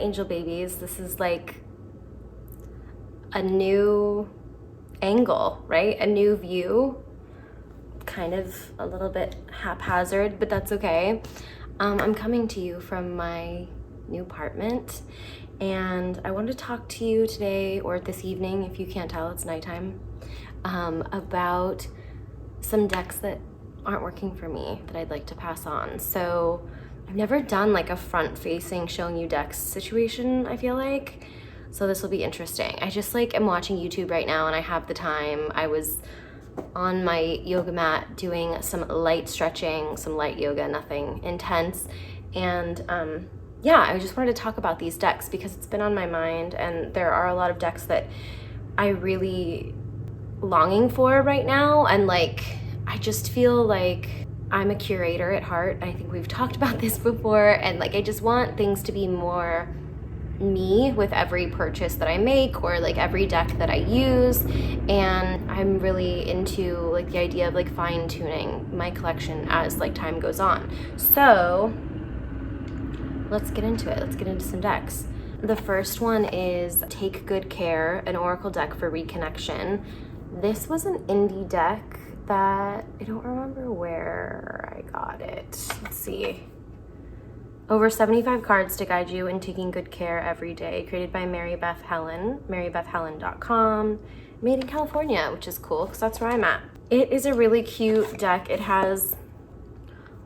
angel babies. This is like a new angle, right? A new view, kind of a little bit haphazard, but that's okay. I'm coming to you from my new apartment, and I wanted to talk to you today, or this evening, if you can't tell, it's nighttime, about some decks that aren't working for me that I'd like to pass on. So I've never done like a front-facing showing you decks situation, I feel like. So this will be interesting. I just like am watching YouTube right now and I have the time. I was on my yoga mat doing some light stretching, some light yoga, nothing intense. And yeah, I just wanted to talk about these decks because it's been on my mind, and there are a lot of decks that I really longing for right now. And like, I just feel like I'm a curator at heart. I think we've talked about this before, and like, I just want things to be more me with every purchase that I make, or like every deck that I use. And I'm really into like the idea of like fine-tuning my collection as like time goes on. So let's get into it. Let's get into some decks. The first one is Take Good Care, an Oracle deck for reconnection. This was an indie deck that I don't remember where I got it. Let's see. Over 75 cards to guide you in taking good care every day. Created by Mary Beth Helen, marybethhelen.com. Made in California, which is cool because that's where I'm at. It is a really cute deck. It has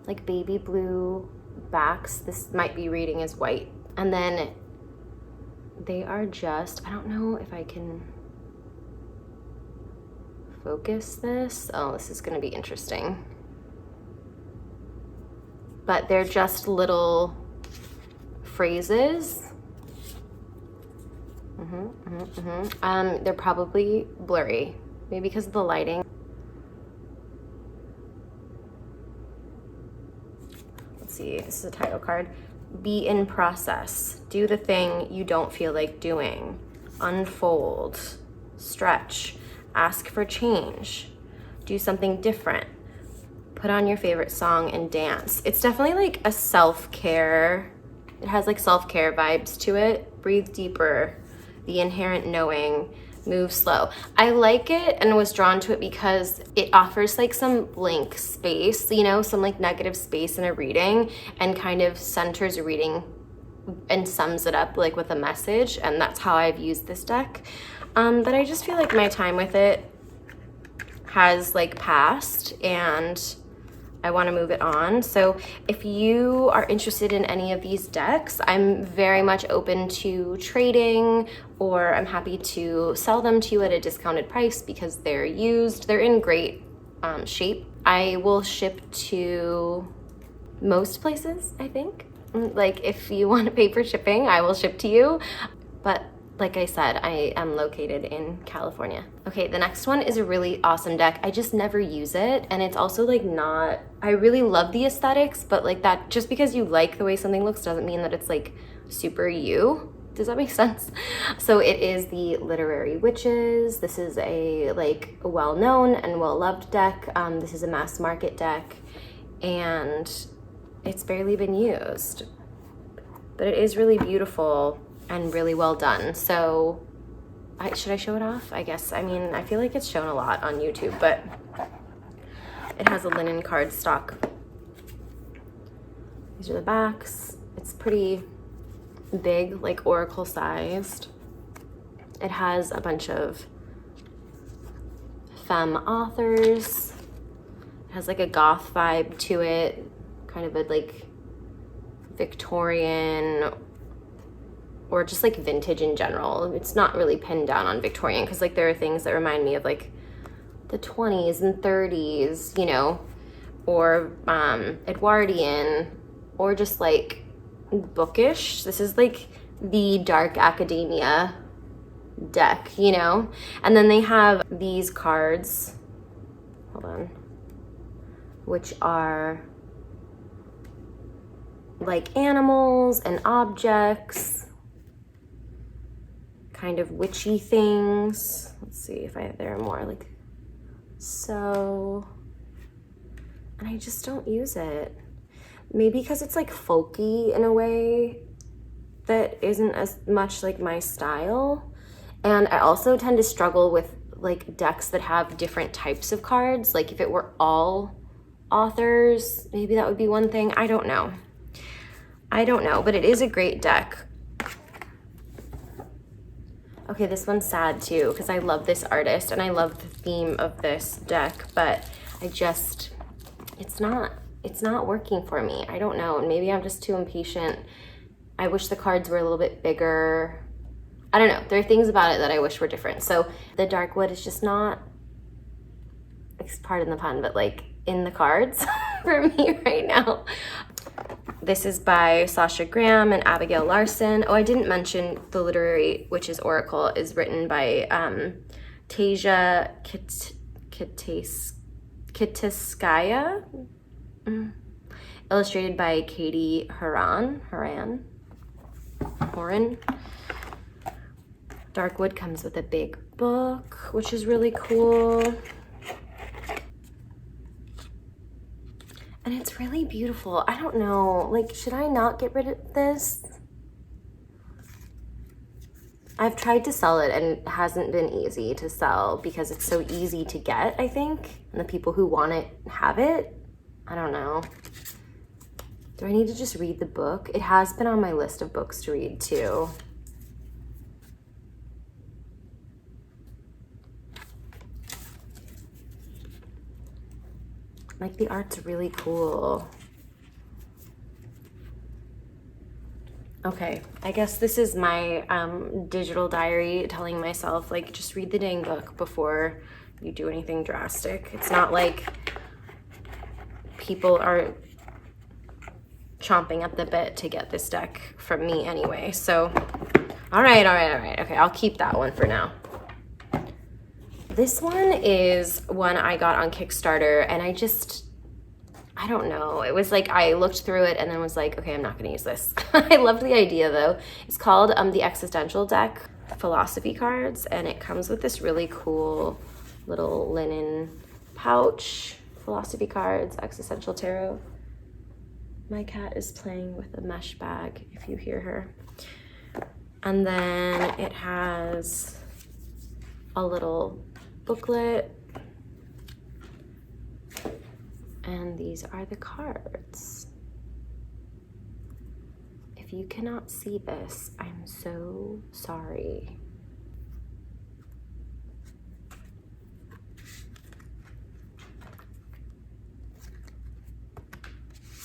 like baby blue backs. This might be reading as white. And then they are just, I don't know if I can focus this. Oh, this is gonna be interesting. But they're just little phrases. They're probably blurry, maybe because of the lighting. Let's see, this is a title card. Be in process. Do the thing you don't feel like doing. Unfold. Stretch. Ask for change. Do something different. Put on your favorite song and dance. It's definitely like a self-care. It has like self-care vibes to it. Breathe deeper. The inherent knowing. Move slow. I like it and was drawn to it because it offers like some blank space, you know, some like negative space in a reading, and kind of centers a reading and sums it up like with a message. And that's how I've used this deck. But I just feel like my time with it has like passed and I want to move it on. So if you are interested in any of these decks, I'm very much open to trading, or I'm happy to sell them to you at a discounted price because they're used. They're in great shape. I will ship to most places, I think. Like if you want to pay for shipping, I will ship to you. But like I said, I am located in California. Okay, the next one is a really awesome deck. I just never use it, and it's also like not, I really love the aesthetics, but like that, just because you like the way something looks doesn't mean that it's like super you. Does that make sense? So it is the Literary Witches. This is a like well-known and well-loved deck. This is a mass market deck, and it's barely been used, but it is really beautiful and really well done. So should I show it off? I guess. I mean, I feel like it's shown a lot on YouTube, but it has a linen cardstock. These are the backs. It's pretty big, like oracle sized. It has a bunch of femme authors. It has like a goth vibe to it, kind of a like Victorian, or just like vintage in general. It's not really pinned down on Victorian because like there are things that remind me of like the 20s and 30s, you know, or Edwardian, or just like bookish. This is like the dark academia deck, you know? And then they have these cards, hold on, which are like animals and objects, kind of witchy things. Let's see if there are more, like so, and I just don't use it. Maybe because it's like folky in a way. that isn't as much like my style. And I also tend to struggle with like decks that have different types of cards. Like if it were all authors, maybe that would be one thing. I don't know. But it is a great deck. Okay, this one's sad too, because I love this artist and I love the theme of this deck, but it's not working for me. I don't know, and maybe I'm just too impatient. I wish the cards were a little bit bigger. I don't know, there are things about it that I wish were different. So the dark wood is just not, pardon the pun, but like in the cards for me right now. This is by Sasha Graham and Abigail Larson. Oh, I didn't mention the Literary Witches Oracle is written by Tasia Kitiskaya, illustrated by Katie Horan. Darkwood comes with a big book, which is really cool. And it's really beautiful. I don't know, like, should I not get rid of this? I've tried to sell it and it hasn't been easy to sell because it's so easy to get, I think. And the people who want it have it. I don't know. Do I need to just read the book? It has been on my list of books to read too. Like, the art's really cool. Okay, I guess this is my digital diary telling myself, like, just read the dang book before you do anything drastic. It's not like people are chomping at the bit to get this deck from me anyway. So, all right. Okay, I'll keep that one for now. This one is one I got on Kickstarter, and I don't know. It was like I looked through it and then was like, okay, I'm not going to use this. I loved the idea though. It's called the Existential Deck Philosophy Cards, and it comes with this really cool little linen pouch. Philosophy Cards, Existential Tarot. My cat is playing with a mesh bag, if you hear her. And then it has a little booklet. And these are the cards. If you cannot see this, I'm so sorry.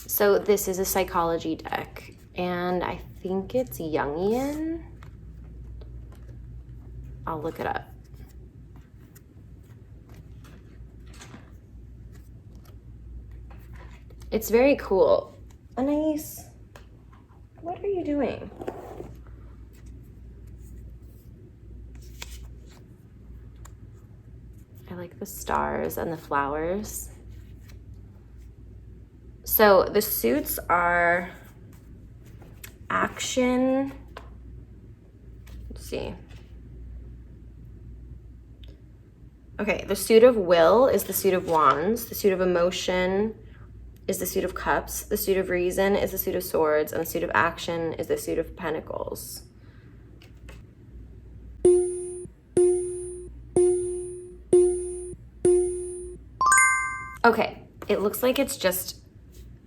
So this is a psychology deck, and I think it's Jungian. I'll look it up. It's very cool. Anais, what are you doing? I like the stars and the flowers. So the suits are action. Let's see. Okay, the suit of will is the suit of wands. The suit of emotion is the suit of cups. The suit of reason is the suit of swords. And the suit of action is the suit of pentacles. Okay, it looks like it's just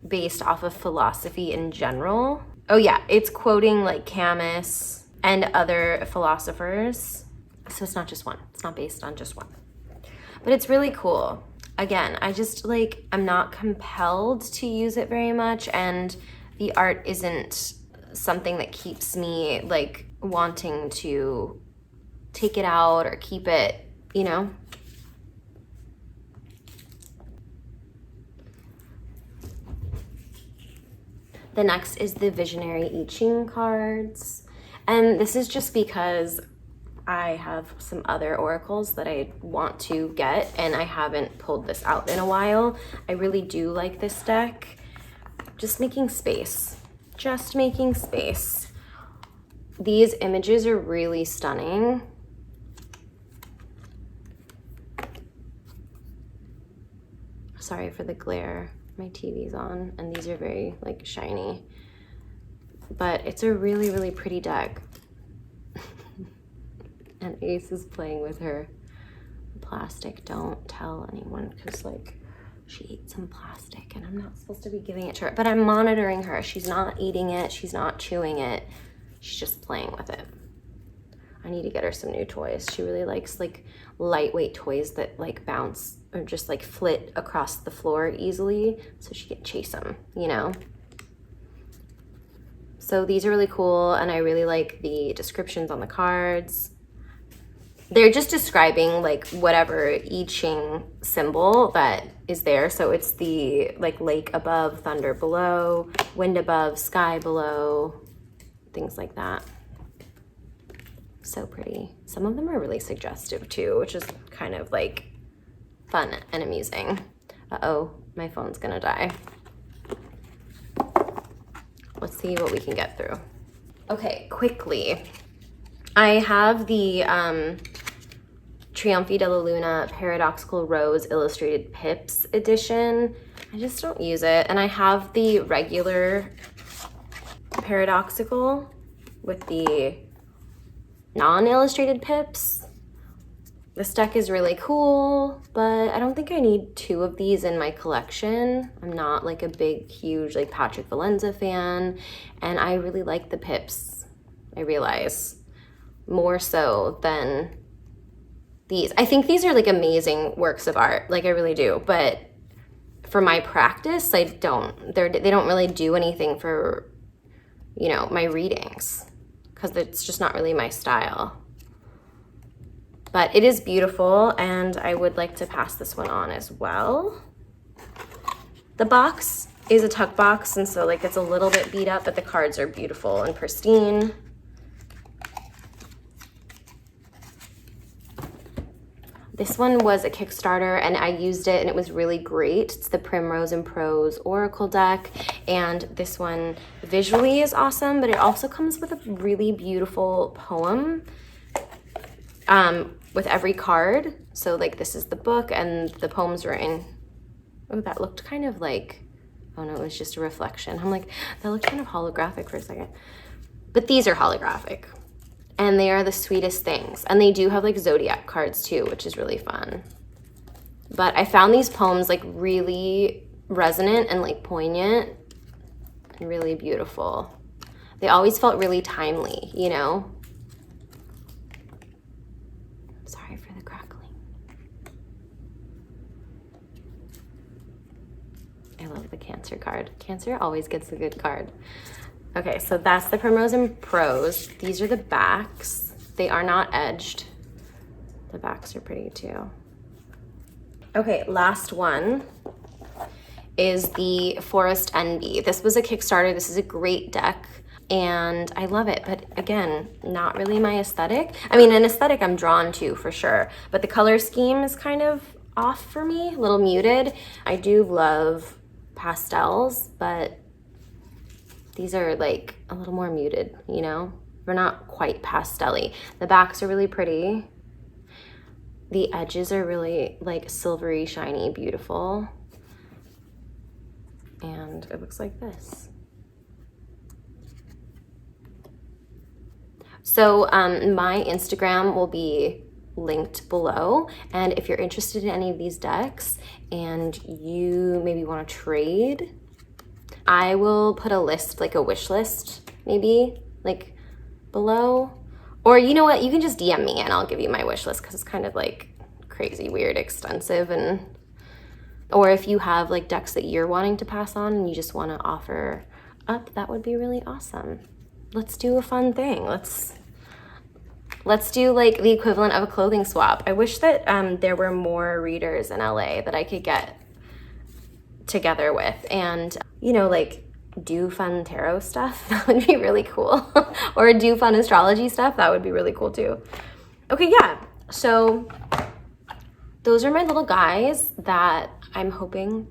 based off of philosophy in general. Oh yeah, it's quoting like Camus and other philosophers. So it's not just one. It's not based on just one. But it's really cool. Again, I just like, I'm not compelled to use it very much, and the art isn't something that keeps me like wanting to take it out or keep it, you know? The next is the Visionary I Ching cards. And this is just because I have some other oracles that I want to get, and I haven't pulled this out in a while. I really do like this deck. Just making space. Just making space. These images are really stunning. Sorry for the glare. My TV's on, and these are very like shiny. but it's a really, really pretty deck. And Ace is playing with her plastic. Don't tell anyone, because like she ate some plastic and I'm not supposed to be giving it to her, but I'm monitoring her. She's not eating it, she's not chewing it, she's just playing with it. I need to get her some new toys. She really likes like lightweight toys that like bounce or just like flit across the floor easily so she can chase them, you know? So these are really cool, and I really like the descriptions on the cards. They're just describing like whatever I Ching symbol that is there. So it's the like lake above, thunder below, wind above, sky below, things like that. So pretty. Some of them are really suggestive too, which is kind of like fun and amusing. Uh-oh, my phone's gonna die. Let's see what we can get through. Okay, quickly. I have the Triomphe della Luna Paradoxical Rose Illustrated Pips edition. I just don't use it. And I have the regular Paradoxical with the non-illustrated pips. This deck is really cool, but I don't think I need 2 of these in my collection. I'm not like a big, huge like Patrick Valenza fan, and I really like the pips, I realize, more so than these. I think these are like amazing works of art, like I really do, but for my practice, they don't really do anything for, you know, my readings, because it's just not really my style. But it is beautiful, and I would like to pass this one on as well. The box is a tuck box, and so like it's a little bit beat up, but the cards are beautiful and pristine. This one was a Kickstarter, and I used it, and it was really great. It's the Primrose and Prose Oracle deck, and this one visually is awesome, but it also comes with a really beautiful poem with every card. So like this is the book, and the poems are in, oh, that looked kind of like, oh no, it was just a reflection. I'm like, that looked kind of holographic for a second. But these are holographic, and they are the sweetest things. And they do have like zodiac cards too, which is really fun. But I found these poems like really resonant and like poignant and really beautiful. They always felt really timely, you know? Sorry for the crackling. I love the Cancer card. Cancer always gets a good card. Okay, so that's the Primrose and Prose. These are the backs. They are not edged. The backs are pretty too. Okay, last one is the Forest Envy. This was a Kickstarter. This is a great deck, and I love it, but again, not really my aesthetic. I mean, an aesthetic I'm drawn to for sure, but the color scheme is kind of off for me, a little muted. I do love pastels, but these are like a little more muted, you know? They're not quite pastel-y. The backs are really pretty. The edges are really like silvery, shiny, beautiful. And it looks like this. So my Instagram will be linked below, and if you're interested in any of these decks and you maybe want to trade, I will put a list, like a wish list, maybe, like below. Or you know what, you can just DM me and I'll give you my wish list, because it's kind of like crazy, weird, extensive. And or if you have like decks that you're wanting to pass on and you just want to offer up, that would be really awesome. Let's do a fun thing. Let's do like the equivalent of a clothing swap. I wish that there were more readers in LA that I could get together with and, you know, like do fun tarot stuff. That would be really cool. Or do fun astrology stuff. That would be really cool too. Okay, yeah. So those are my little guys that I'm hoping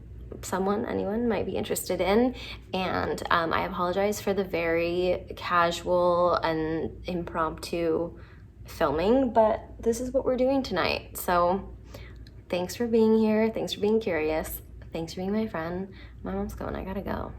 anyone might be interested in. And I apologize for the very casual and impromptu filming, but this is what we're doing tonight. So thanks for being here. Thanks for being curious. Thanks for being my friend. My mom's going, I gotta go.